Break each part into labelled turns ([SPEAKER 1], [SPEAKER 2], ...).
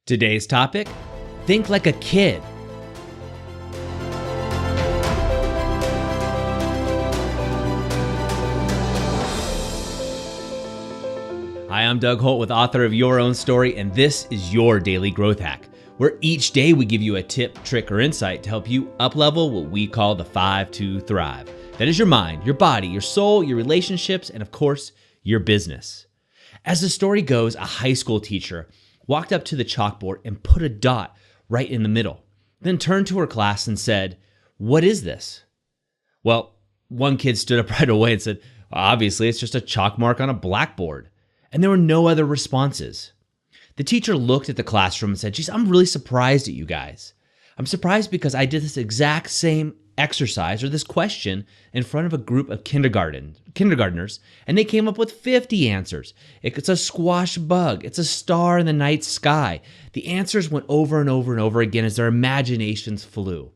[SPEAKER 1] Today's topic, think like a kid. Hi, I'm Doug Holt, author of Your Own Story, and this is your Daily Growth Hack, where each day we give you a tip, trick, or insight to help you up-level what we call the 5 to Thrive. That is your mind, your body, your soul, your relationships, and of course, your business. As the story goes, a high school teacher walked up to the chalkboard and put a dot right in the middle, then turned to her class and said, "What is this?" Well, one kid stood up right away and said, "Obviously, it's just a chalk mark on a blackboard." And there were no other responses. The teacher looked at the classroom and said, "Geez, I'm really surprised at you guys. I'm surprised because I did this exact same exercise or this question in front of a group of kindergartners, and they came up with 50 answers. It's a squash bug. It's a star in the night sky." The answers went over and over and over again as their imaginations flew.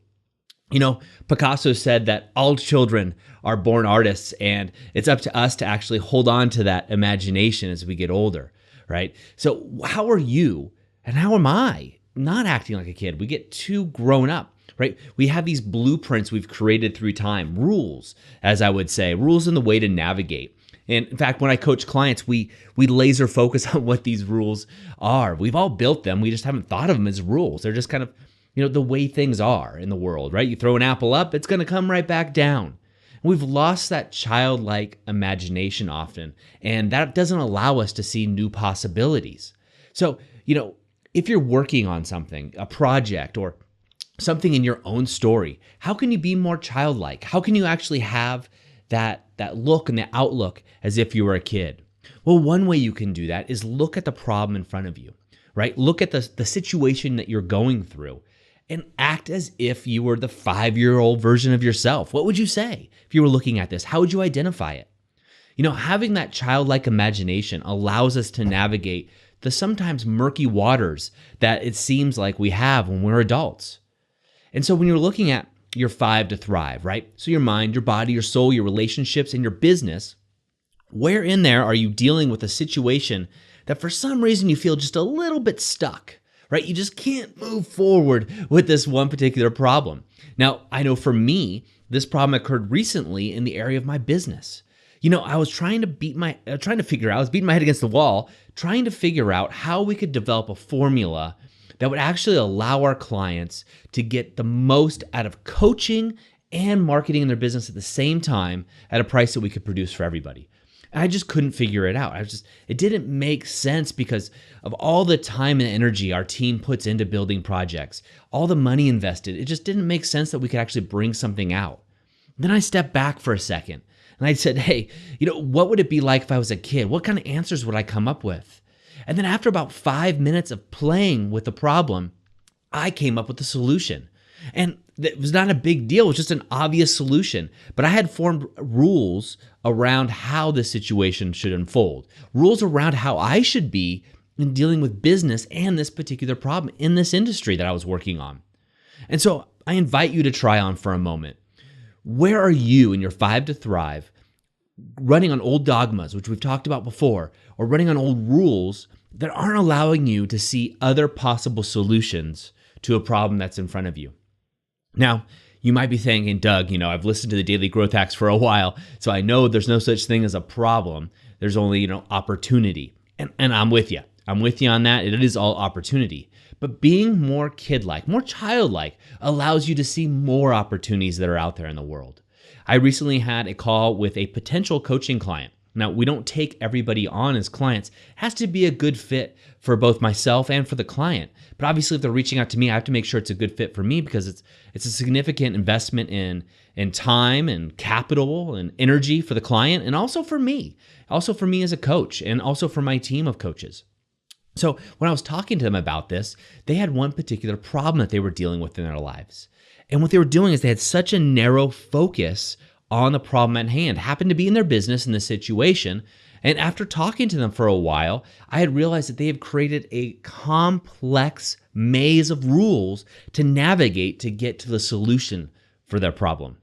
[SPEAKER 1] You know, Picasso said that all children are born artists, and it's up to us to actually hold on to that imagination as we get older, right? So how are you and how am I not acting like a kid? We get too grown up, right? We have these blueprints we've created through time, rules, as I would say, rules in the way to navigate. And in fact, when I coach clients, we laser focus on what these rules are. We've all built them. We just haven't thought of them as rules. They're just kind of, the way things are in the world, right? You throw an apple up, it's going to come right back down. We've lost that childlike imagination often, and that doesn't allow us to see new possibilities. So, if you're working on something, a project or something in your own story, how can you be more childlike? How can you actually have that look and the outlook as if you were a kid? Well, one way you can do that is look at the problem in front of you, right? Look at the situation that you're going through and act as if you were the 5-year-old version of yourself. What would you say if you were looking at this? How would you identify it? Having that childlike imagination allows us to navigate the sometimes murky waters that it seems like we have when we're adults. And so when you're looking at your 5 to Thrive, right? So your mind, your body, your soul, your relationships, and your business, where in there are you dealing with a situation that for some reason you feel just a little bit stuck, right? You just can't move forward with this one particular problem. Now, I know for me, this problem occurred recently in the area of my business. I was trying to beating my head against the wall, trying to figure out how we could develop a formula that would actually allow our clients to get the most out of coaching and marketing in their business at the same time at a price that we could produce for everybody. And I just couldn't figure it out. It didn't make sense because of all the time and energy our team puts into building projects, all the money invested. It just didn't make sense that we could actually bring something out. Then I stepped back for a second and I said, hey, what would it be like if I was a kid? What kind of answers would I come up with? And then after about 5 minutes of playing with the problem, I came up with a solution. And it was not a big deal. It was just an obvious solution. But I had formed rules around how the situation should unfold, rules around how I should be in dealing with business and this particular problem in this industry that I was working on. And so I invite you to try on for a moment. Where are you in your 5 to Thrive running on old dogmas, which we've talked about before, or running on old rules that aren't allowing you to see other possible solutions to a problem that's in front of you? Now, you might be thinking, Doug, I've listened to the Daily Growth Hacks for a while, so I know there's no such thing as a problem. There's only, opportunity. And I'm with you. I'm with you on that. It is all opportunity. But being more kid-like, more childlike, allows you to see more opportunities that are out there in the world. I recently had a call with a potential coaching client. Now, we don't take everybody on as clients. It has to be a good fit for both myself and for the client. But obviously, if they're reaching out to me, I have to make sure it's a good fit for me because it's a significant investment in time and capital and energy for the client and also for me as a coach and also for my team of coaches. So when I was talking to them about this, they had one particular problem that they were dealing with in their lives. And what they were doing is they had such a narrow focus on the problem at hand, happened to be in their business in this situation. And after talking to them for a while, I had realized that they have created a complex maze of rules to navigate to get to the solution for their problem.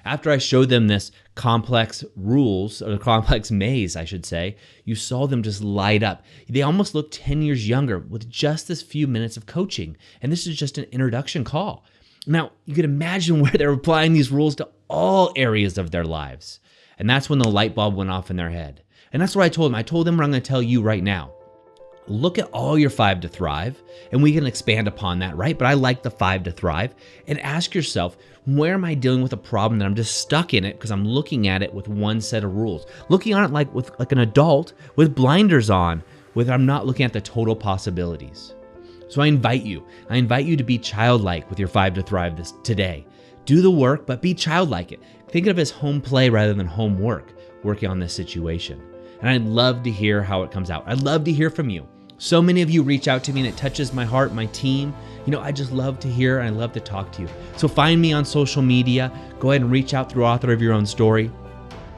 [SPEAKER 1] After I showed them this complex rules, or complex maze, I should say, you saw them just light up. They almost looked 10 years younger with just this few minutes of coaching. And this is just an introduction call. Now, you can imagine where they're applying these rules to all areas of their lives. And that's when the light bulb went off in their head. And that's what I told them. I told them what I'm going to tell you right now. Look at all your 5 to thrive, and we can expand upon that, right? But I like the 5 to thrive. And ask yourself, where am I dealing with a problem that I'm just stuck in it because I'm looking at it with one set of rules? Looking on it like an adult with blinders on, where I'm not looking at the total possibilities. So I invite you to be childlike with your 5 to thrive today. Do the work, but be childlike it. Think of it as home play rather than homework, working on this situation. And I'd love to hear how it comes out. I'd love to hear from you. So many of you reach out to me and it touches my heart, my team. I just love to hear and I love to talk to you. So find me on social media. Go ahead and reach out through Author of Your Own Story.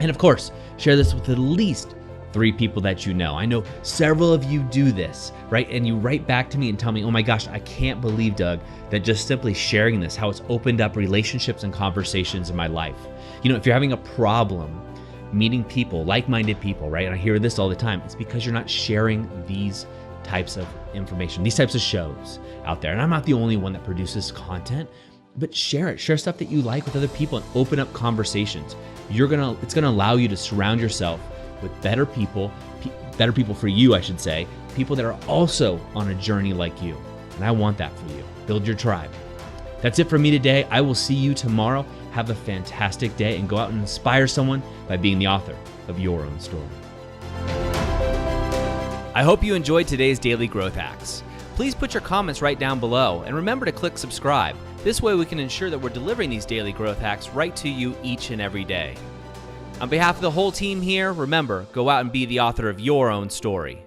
[SPEAKER 1] And of course, share this with at least 3 people that you know. I know several of you do this, right? And you write back to me and tell me, oh my gosh, I can't believe, Doug, that just simply sharing this, how it's opened up relationships and conversations in my life. If you're having a problem meeting people, like-minded people, right? And I hear this all the time. It's because you're not sharing these types of information, these types of shows out there. And I'm not the only one that produces content, but share it. Share stuff that you like with other people and open up conversations. It's gonna allow you to surround yourself with better people for you, I should say, people that are also on a journey like you. And I want that for you. Build your tribe. That's it for me today. I will see you tomorrow. Have a fantastic day and go out and inspire someone by being the author of your own story. I hope you enjoyed today's Daily Growth Hacks. Please put your comments right down below and remember to click subscribe. This way we can ensure that we're delivering these daily growth hacks right to you each and every day. On behalf of the whole team here, remember, go out and be the author of your own story.